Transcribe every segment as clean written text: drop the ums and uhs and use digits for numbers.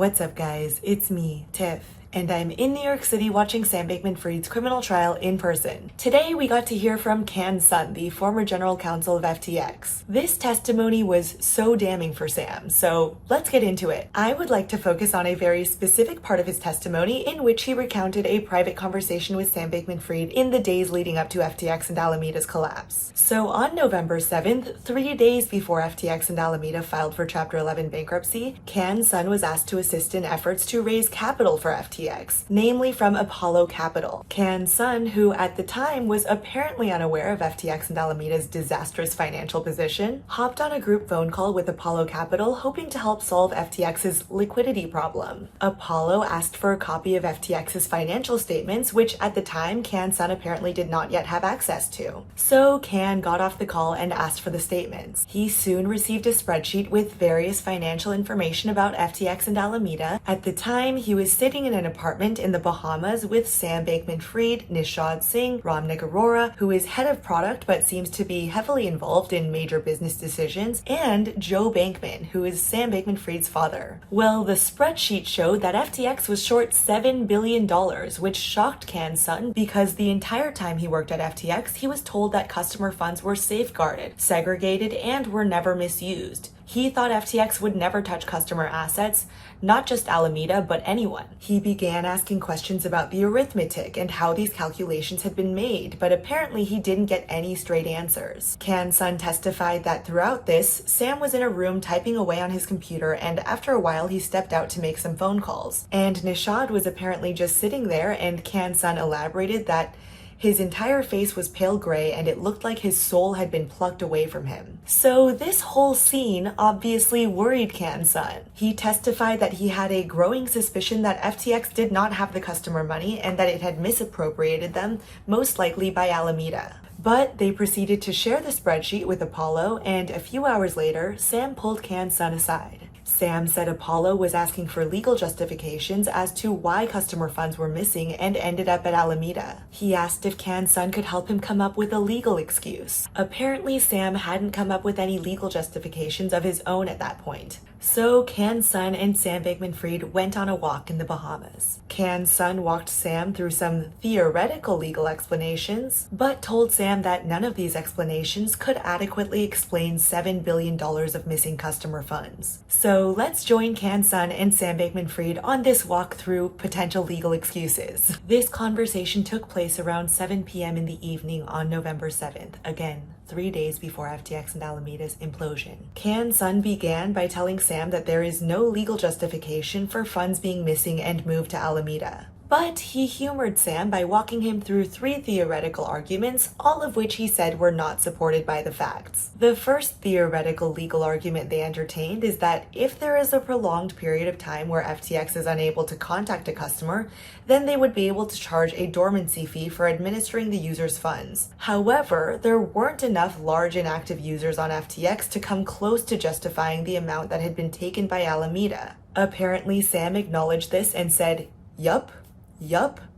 What's up, guys? It's me, Tiff, and I'm in New York City watching Sam Bankman-Fried's criminal trial in person. Today, we got to hear from Counsel, the former general counsel of FTX. This testimony was so damning for Sam, so let's get into it. I would like to focus on a very specific part of his testimony in which he recounted a private conversation with Sam Bankman-Fried in the days leading up to FTX and Alameda's collapse. So on November 7th, 3 days before FTX and Alameda filed for Chapter 11 bankruptcy, Counsel was asked to assist in efforts to raise capital for FTX, namely from Apollo Capital. Counsel, who at the time was apparently unaware of FTX and Alameda's disastrous financial position, hopped on a group phone call with Apollo Capital hoping to help solve FTX's liquidity problem. Apollo asked for a copy of FTX's financial statements, which at the time Counsel apparently did not yet have access to. So Can got off the call and asked for the statements. He soon received a spreadsheet with various financial information about FTX and Alameda. At the time, he was sitting in an apartment in the Bahamas with Sam Bankman-Fried, Nishad Singh, Ramnik Arora, who is head of product but seems to be heavily involved in major business decisions, and Joe Bankman, who is Sam Bankman-Fried's father. Well, the spreadsheet showed that FTX was short $7 billion, which shocked Counsel because the entire time he worked at FTX, he was told that customer funds were safeguarded, segregated, and were never misused. He thought FTX would never touch customer assets, not just Alameda, but anyone. He began asking questions about the arithmetic and how these calculations had been made, but apparently he didn't get any straight answers. Counsel testified that throughout this, Sam was in a room typing away on his computer, and after a while he stepped out to make some phone calls. And Nishad was apparently just sitting there, and Counsel elaborated that his entire face was pale gray and it looked like his soul had been plucked away from him. So this whole scene obviously worried Counsel. He testified that he had a growing suspicion that FTX did not have the customer money and that it had misappropriated them, most likely by Alameda. But they proceeded to share the spreadsheet with Apollo, and a few hours later, Sam pulled Counsel aside. Sam said Apollo was asking for legal justifications as to why customer funds were missing and ended up at Alameda. He asked if Counsel could help him come up with a legal excuse. Apparently, Sam hadn't come up with any legal justifications of his own at that point. So Counsel and Sam Bankman-Fried went on a walk in the Bahamas. Counsel walked Sam through some theoretical legal explanations, but told Sam that none of these explanations could adequately explain $7 billion of missing customer funds. So let's join Counsel and Sam Bankman-Fried on this walk through potential legal excuses. This conversation took place around 7 p.m. in the evening on November 7th, again, 3 days before FTX and Alameda's implosion. Counsel began by telling Sam that there is no legal justification for funds being missing and moved to Alameda. But he humored Sam by walking him through 3 theoretical arguments, all of which he said were not supported by the facts. The first theoretical legal argument they entertained is that if there is a prolonged period of time where FTX is unable to contact a customer, then they would be able to charge a dormancy fee for administering the user's funds. However, there weren't enough large inactive users on FTX to come close to justifying the amount that had been taken by Alameda. Apparently, Sam acknowledged this and said, "Yup,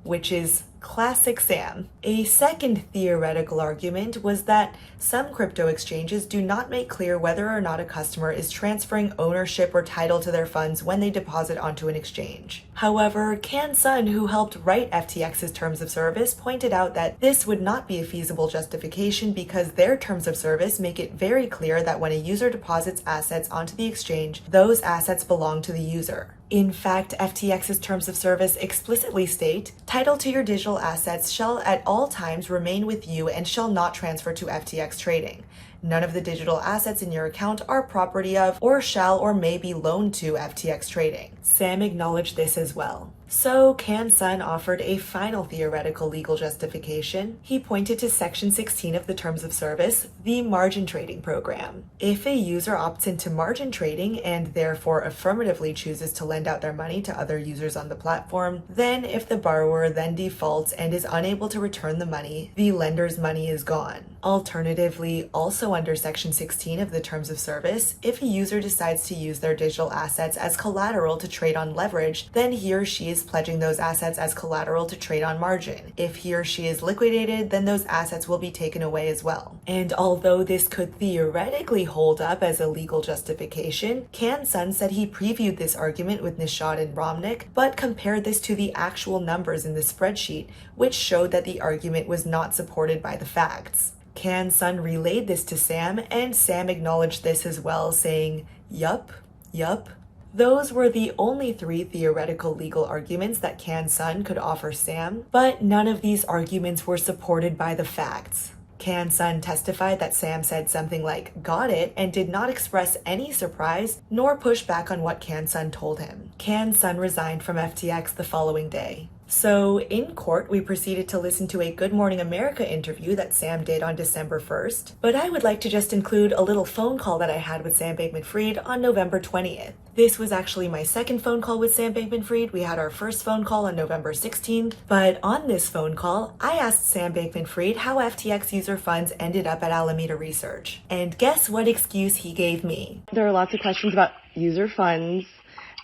which is classic Sam. A second theoretical argument was that some crypto exchanges do not make clear whether or not a customer is transferring ownership or title to their funds when they deposit onto an exchange. However, Counsel, who helped write FTX's terms of service, pointed out that this would not be a feasible justification because their terms of service make it very clear that when a user deposits assets onto the exchange, those assets belong to the user. In fact, FTX's terms of service explicitly state, title to your digital assets shall at all times remain with you and shall not transfer to FTX trading. None of the digital assets in your account are property of or shall or may be loaned to FTX trading. Sam acknowledged this as well. So Counsel offered a final theoretical legal justification. He pointed to Section 16 of the Terms of Service, the margin trading program. If a user opts into margin trading and therefore affirmatively chooses to lend out their money to other users on the platform, then if the borrower then defaults and is unable to return the money, the lender's money is gone. Alternatively, also under Section 16 of the Terms of Service, if a user decides to use their digital assets as collateral to trade on leverage, then he or she is is pledging those assets as collateral to trade on margin. If he or she is liquidated, then those assets will be taken away as well. And although this could theoretically hold up as a legal justification, Can-sun said he previewed this argument with Nishad and Romnick, but compared this to the actual numbers in the spreadsheet, which showed that the argument was not supported by the facts. Can-sun relayed this to Sam, and Sam acknowledged this as well, saying, "Yup, yup." Those were the only 3 theoretical legal arguments that Can-sun could offer Sam, but none of these arguments were supported by the facts. Can-sun testified that Sam said something like, "Got it," and did not express any surprise nor push back on what Can-sun told him. Can-sun resigned from FTX the following day. So in court, we proceeded to listen to a Good Morning America interview that Sam did on December 1st, but I would like to just include a little phone call that I had with Sam Bankman-Fried on November 20th. This was actually my second phone call with Sam Bankman-Fried. We had our first phone call on November 16th, but on this phone call, I asked Sam Bankman-Fried how FTX user funds ended up at Alameda Research. And guess what excuse he gave me? There are lots of questions about user funds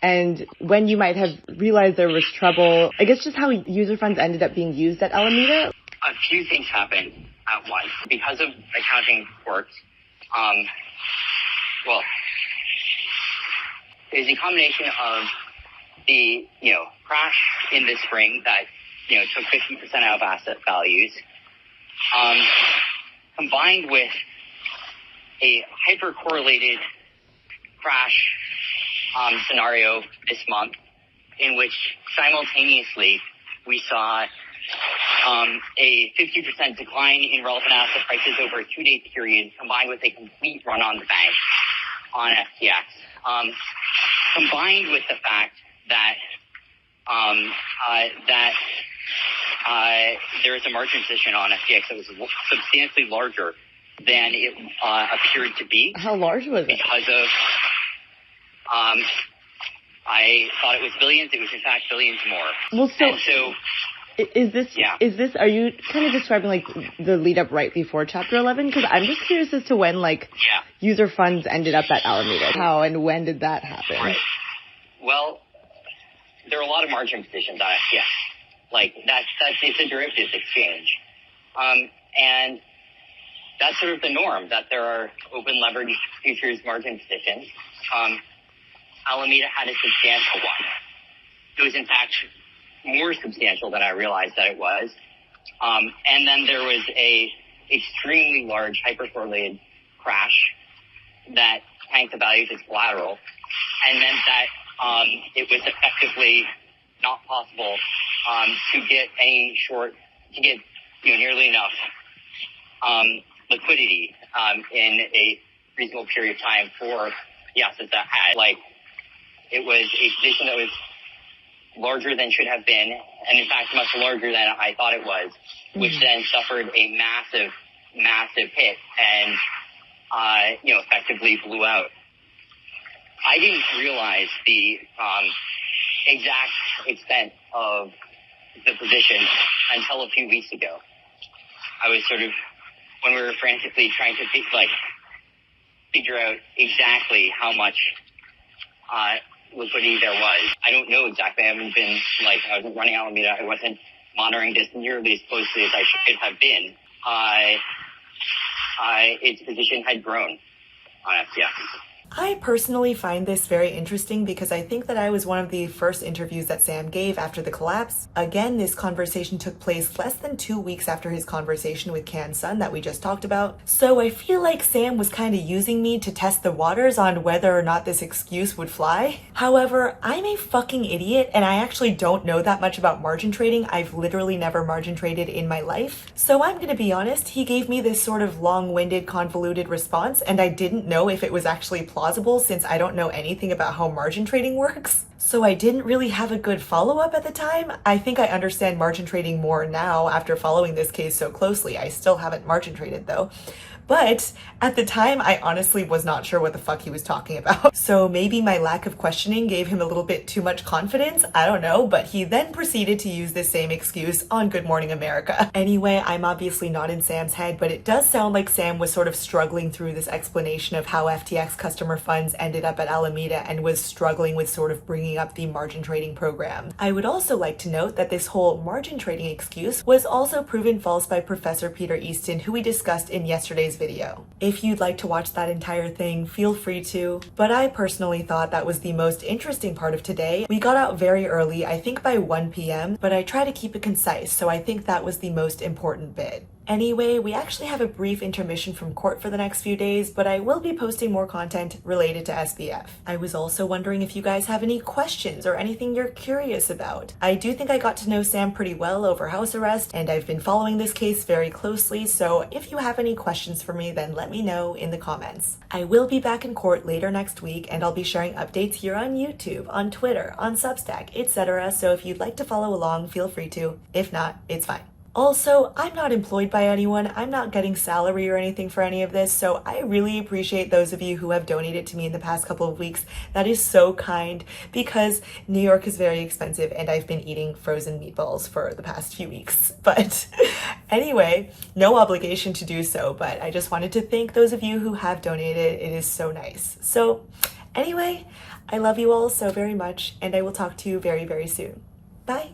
and when you might have realized there was trouble. I guess just how user funds ended up being used at Alameda. A few things happened at once. Because of accounting quirks, it was a combination of the, crash in the spring that, took 50% out of asset values, combined with a hyper-correlated crash scenario this month, in which simultaneously we saw a 50% decline in relevant asset prices over a 2-day period, combined with a complete run on the bank on FTX, combined with the fact that there is a margin position on FTX that was substantially larger than it appeared to be. How large was it? Because of I thought it was billions. It was in fact billions more. Well, is this, are you kind of describing like the lead up right before Chapter 11? Because I'm just curious as to when user funds ended up at Alameda. How and when did that happen? Right. Well, there are a lot of margin positions on FTX. It's a derivatives exchange. And that's sort of the norm, that there are open leverage futures margin positions. Alameda had a substantial one. It was in fact more substantial than I realized that it was. And then there was a extremely large hypercorrelated crash that tanked the values as collateral and meant that it was effectively not possible to get nearly enough liquidity in a reasonable period of time for the assets that had. It was a position that was larger than should have been, and in fact much larger than I thought it was, which then suffered a massive, massive hit and, effectively blew out. I didn't realize the exact extent of the position until a few weeks ago. I was when we were frantically trying to figure out exactly how much liquidity there was. I don't know exactly. I haven't been, I wasn't running Alameda. I wasn't monitoring this nearly as closely as I should have been. Its position had grown on FTX. I personally find this very interesting because I think that I was one of the first interviews that Sam gave after the collapse. Again, this conversation took place less than 2 weeks after his conversation with Can-sun that we just talked about. So I feel like Sam was kind of using me to test the waters on whether or not this excuse would fly. However, I'm a fucking idiot and I actually don't know that much about margin trading. I've literally never margin traded in my life. So I'm gonna be honest, he gave me this sort of long-winded, convoluted response and I didn't know if it was actually plausible since I don't know anything about how margin trading works. So I didn't really have a good follow-up at the time. I think I understand margin trading more now after following this case so closely. I still haven't margin traded though. But at the time, I honestly was not sure what the fuck he was talking about. So maybe my lack of questioning gave him a little bit too much confidence, I don't know, but he then proceeded to use this same excuse on Good Morning America. Anyway, I'm obviously not in Sam's head, but it does sound like Sam was sort of struggling through this explanation of how FTX customer funds ended up at Alameda and was struggling with sort of bringing up the margin trading program. I would also like to note that this whole margin trading excuse was also proven false by Professor Peter Easton, who we discussed in yesterday's video. If you'd like to watch that entire thing, feel free to, but I personally thought that was the most interesting part of today. We got out very early, I think by 1 p.m., but I try to keep it concise, so I think that was the most important bit. Anyway, we actually have a brief intermission from court for the next few days, but I will be posting more content related to SBF. I was also wondering if you guys have any questions or anything you're curious about. I do think I got to know Sam pretty well over house arrest, and I've been following this case very closely, so if you have any questions for me, then let me know in the comments. I will be back in court later next week, and I'll be sharing updates here on YouTube, on Twitter, on Substack, etc., so if you'd like to follow along, feel free to. If not, it's fine. Also, I'm not employed by anyone, I'm not getting salary or anything for any of this, so I really appreciate those of you who have donated to me in the past couple of weeks. That is so kind, because New York is very expensive and I've been eating frozen meatballs for the past few weeks. But anyway, no obligation to do so, but I just wanted to thank those of you who have donated. It is so nice. So anyway, I love you all so very much, and I will talk to you very, very soon. Bye!